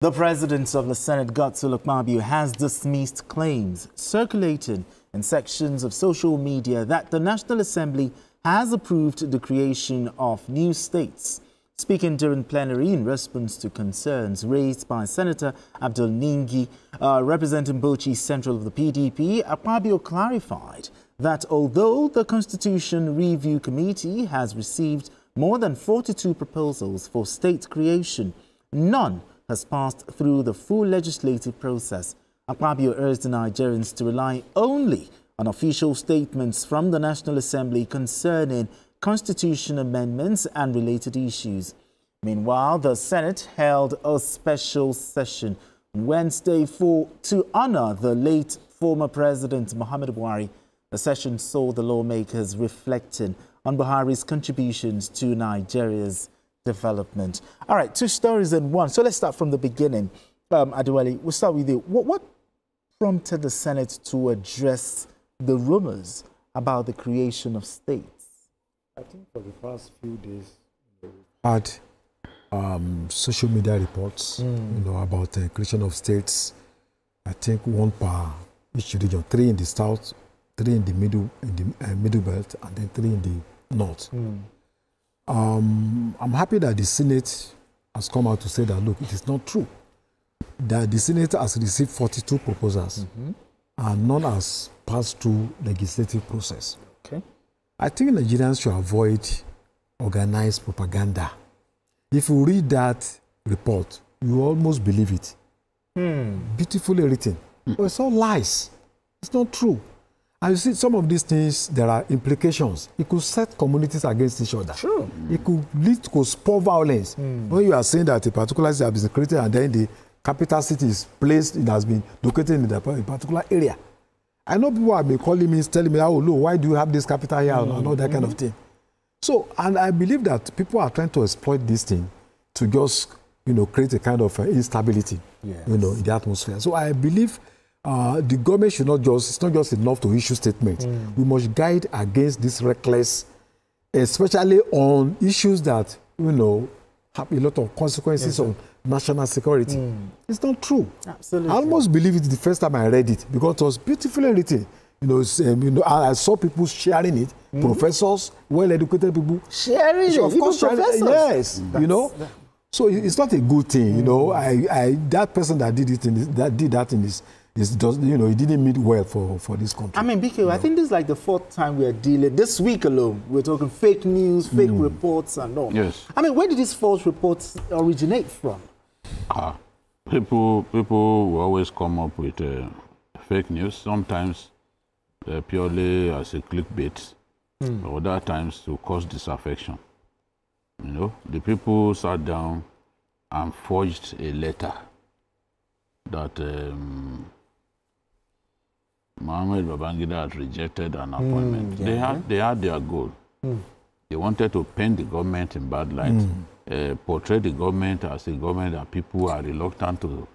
The President of the Senate, Godswill Akpabio, has dismissed claims circulating in sections of social media that the National Assembly has approved the creation of new states. Speaking during plenary in response to concerns raised by Senator Abdul Ningi, representing Bauchi Central of the PDP, Akpabio clarified that although the Constitution Review Committee has received more than 42 proposals for state creation, none has passed through the full legislative process. Akpabio urged the Nigerians to rely only on official statements from the National Assembly concerning constitution amendments and related issues. Meanwhile, the Senate held a special session on Wednesday to honor the late former President Muhammadu Buhari. The session saw the lawmakers reflecting on Buhari's contributions to Nigeria's development. All right, two stories in one. So let's start from the beginning. Adewale, we'll start with you. What prompted the Senate to address the rumors about the creation of states? I think for the past few days, we've had social media reports, about the creation of states. I think one per each region, 3 in the south, 3 in the middle belt, and then 3 in the north. I'm happy that the Senate has come out to say that, look, it is not true. That the Senate has received 42 proposals and none has passed through legislative process. Okay. I think Nigerians should avoid organized propaganda. If you read that report, you almost believe it. Beautifully written. But it's all lies. It's not true. And you see, some of these things, there are implications. It could set communities against each other. Sure. It could lead to spur violence. When you are saying that a particular city has been created and then the capital city is placed, it has been located in a particular area. I know people have been calling me, telling me, oh, look, why do you have this capital here and all that kind of thing. So, and I believe that people are trying to exploit this thing to just, create a kind of instability, in the atmosphere. So I believe the government should not just, it's not just enough to issue statements. We must guide against this reckless, especially on issues that, have a lot of consequences on national security. It's not true. Absolutely. I almost believe it the first time I read it because it was beautifully written. I saw people sharing it, professors, well-educated people. Sharing it, of course, professors. Yes, So it's not a good thing, that person that did it he didn't mean well for this country. I mean, BK, I think this is like the 4th time we're dealing. This week alone, we're talking fake news, fake reports, and all. Yes. I mean, where did these false reports originate from? People will always come up with fake news. Sometimes purely as a clickbait, other times to cause disaffection. The people sat down and forged a letter that Mohammed Babangida had rejected an appointment. They had their goal. They wanted to paint the government in bad light, portray the government as a government that people are reluctant to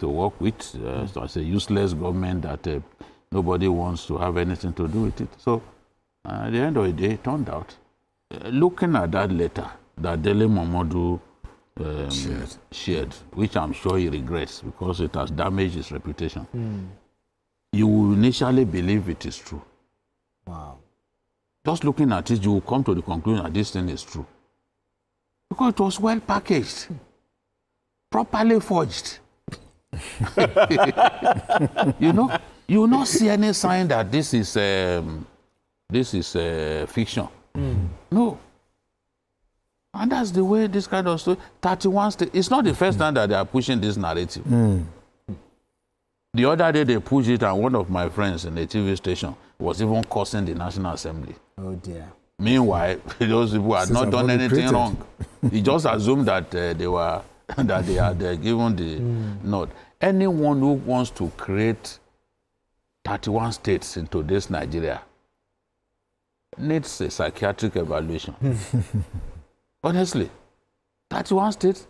work with, so as a useless government that nobody wants to have anything to do with it. So at the end of the day, it turned out, looking at that letter that Dele Momodu shared, which I'm sure he regrets because it has damaged his reputation, you will initially believe it is true. Wow. Just looking at it, you will come to the conclusion that this thing is true. Because it was well packaged, properly forged. You will not see any sign that this is fiction. No. And that's the way this kind of story, 31 states, it's not the first time that they are pushing this narrative. The other day they pushed it and one of my friends in the TV station was even cursing the National Assembly. Oh dear. Meanwhile, those people had not done anything wrong. He just assumed that they had given the nod. Anyone who wants to create 31 states into this Nigeria needs a psychiatric evaluation. Honestly, 31 states?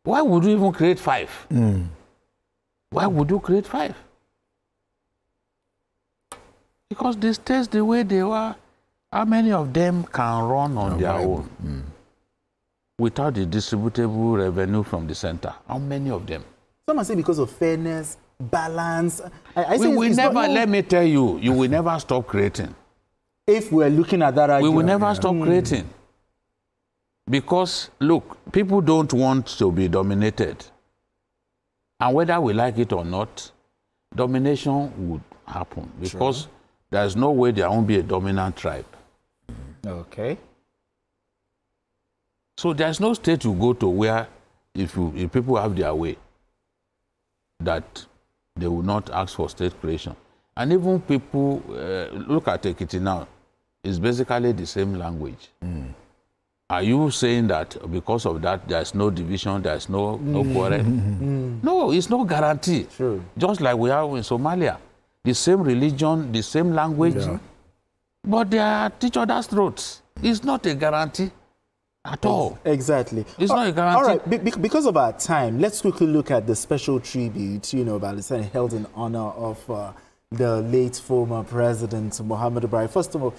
Why would you even create 5? Why would you create 5? Because the states, the way they were, how many of them can run on their own? without the distributable revenue from the center? How many of them? Some say because of fairness, balance. We will never, let me tell you, you will never stop creating. If we're looking at that argument. We will never stop creating. Because, look, people don't want to be dominated. And whether we like it or not, domination would happen. Because there's no way there won't be a dominant tribe. Okay. So there's no state you go to where if people have their way, that they will not ask for state creation. And even people, look at Ekiti now, it's basically the same language. Are you saying that because of that, there's no division, there's no quarrel? No, it's no guarantee. True. Just like we have in Somalia, the same religion, the same language, but they are at each other's throats. It's not a guarantee at all. Exactly. It's not a guarantee. All right, because of our time, let's quickly look at the special tribute, by the Senate held in honor of the late former President Muhammadu Buhari. First of all,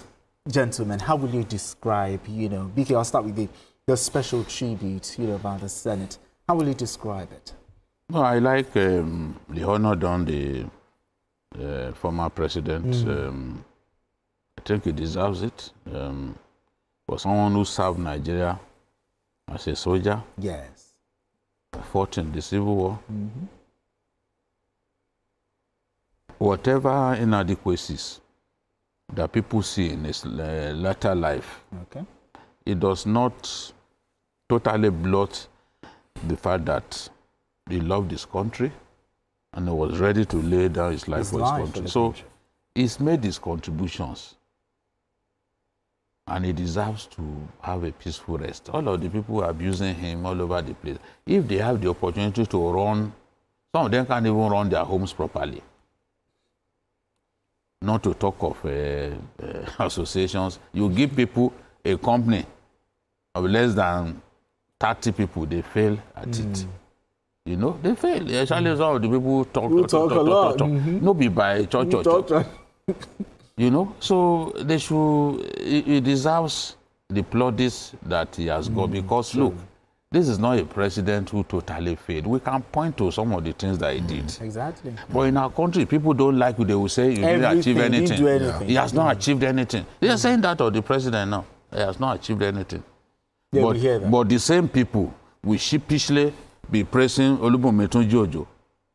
gentlemen, how will you describe, BK, I'll start with the special tribute, by the Senate. How will you describe it? Well, I like the honor done the former president. I think he deserves it. For someone who served Nigeria as a soldier. Yes. Fought in the Civil War. Whatever inadequacies that people see in his latter life, it does not totally blot the fact that he loved his country and he was ready to lay down his life for his country. So he's made his contributions and he deserves to have a peaceful rest. All of the people who are abusing him all over the place, if they have the opportunity to run, some of them can't even run their homes properly. Not to talk of associations. You give people a company of less than 30 people, they fail at it. They fail. Especially some of the people who talk a lot. No be by church. So they should, he deserves the plaudits that he has got because, look, this is not a president who totally failed. We can point to some of the things that he did. Exactly. But in our country, people don't like you. They will say, you didn't achieve anything. Didn't do anything. He has not achieved anything. They are saying that of the president now. He has not achieved anything. Yeah, we hear that. But the same people will sheepishly be praising Olubunmi Tunji-Ojo.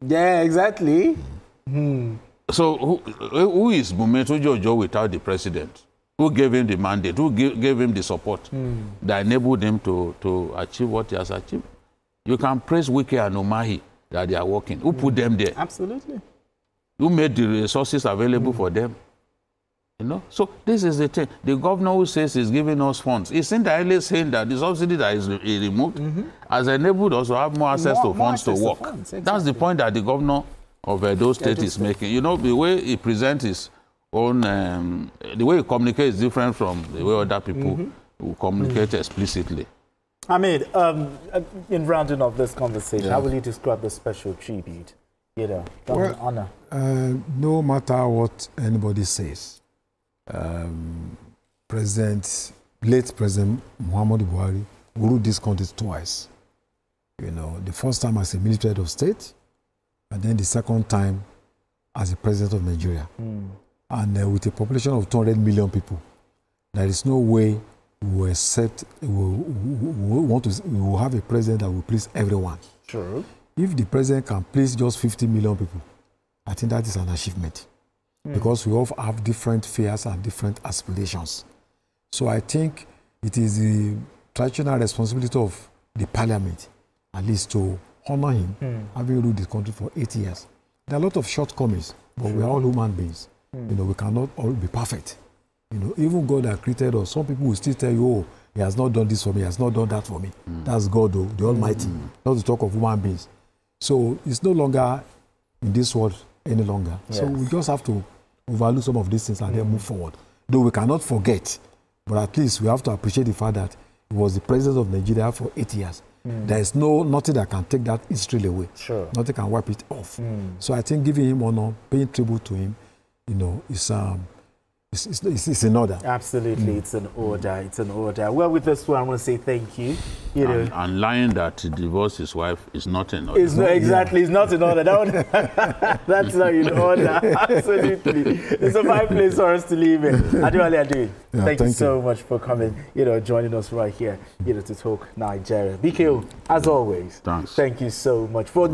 Yeah, exactly. So who is Bunmi Tunji-Ojo without the president? Who gave him the mandate? Who gave him the support that enabled him to achieve what he has achieved? You can praise Wike and Umahi that they are working. Who put them there? Absolutely. Who made the resources available for them? So this is the thing. The governor who says he's giving us funds, he's indirectly saying that the subsidy that is removed has enabled us to have more access to funds to work. Exactly. That's the point that the governor of those states is making. The way he presents his own, the way he communicates is different from the way other people will communicate explicitly. Ahmed, in rounding off this conversation, how will you describe the special tribute? Honor. No matter what anybody says, late President Muhammadu Buhari ruled this country twice. The first time as a military head of state, and then the second time as the president of Nigeria. And with a population of 200 million people, there is no way we will have a president that will please everyone. True. If the president can please just 50 million people, I think that is an achievement. Because we all have different fears and different aspirations. So I think it is the traditional responsibility of the parliament, at least, to honor him, having ruled this country for 8 years. There are a lot of shortcomings, but we are all human beings. We cannot all be perfect. Even God that created us, some people will still tell you, oh, he has not done this for me, he has not done that for me. That's God, though, the Almighty, not to talk of human beings. So it's no longer in this world any longer. Yes. So we just have to overlook some of these things and then move forward. Though we cannot forget, but at least we have to appreciate the fact that he was the president of Nigeria for 8 years. There is nothing that can take that history away. Sure. Nothing can wipe it off. So I think giving him honor, paying tribute to him, is it's in order. Absolutely, it's an order. It's an order. Well, with this one, I want to say thank you. And lying that he divorced his wife is not in order. It's not exactly. It's not in order. That's not in order. Absolutely, it's a fine place for us to live in. Adu. Thank you so much for coming. Joining us right here. To talk Nigeria. BKO, as always. Thanks. Thank you so much for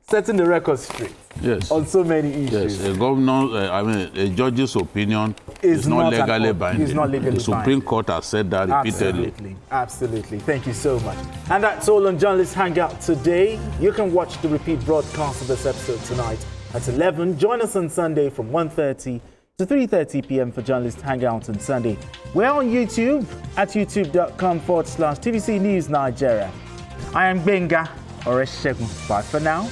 setting the record straight. Yes. On so many issues. Yes, a judge's opinion is not legally binding. It's not legally the Supreme Court has said that repeatedly. Absolutely. Thank you so much. And that's all on Journalist Hangout today. You can watch the repeat broadcast of this episode tonight at 11. Join us on Sunday from 1:30 to 3:30 p.m. for Journalist Hangout on Sunday. We're on YouTube at youtube.com/TVC News Nigeria. I am Benga Oreshegun. Bye for now.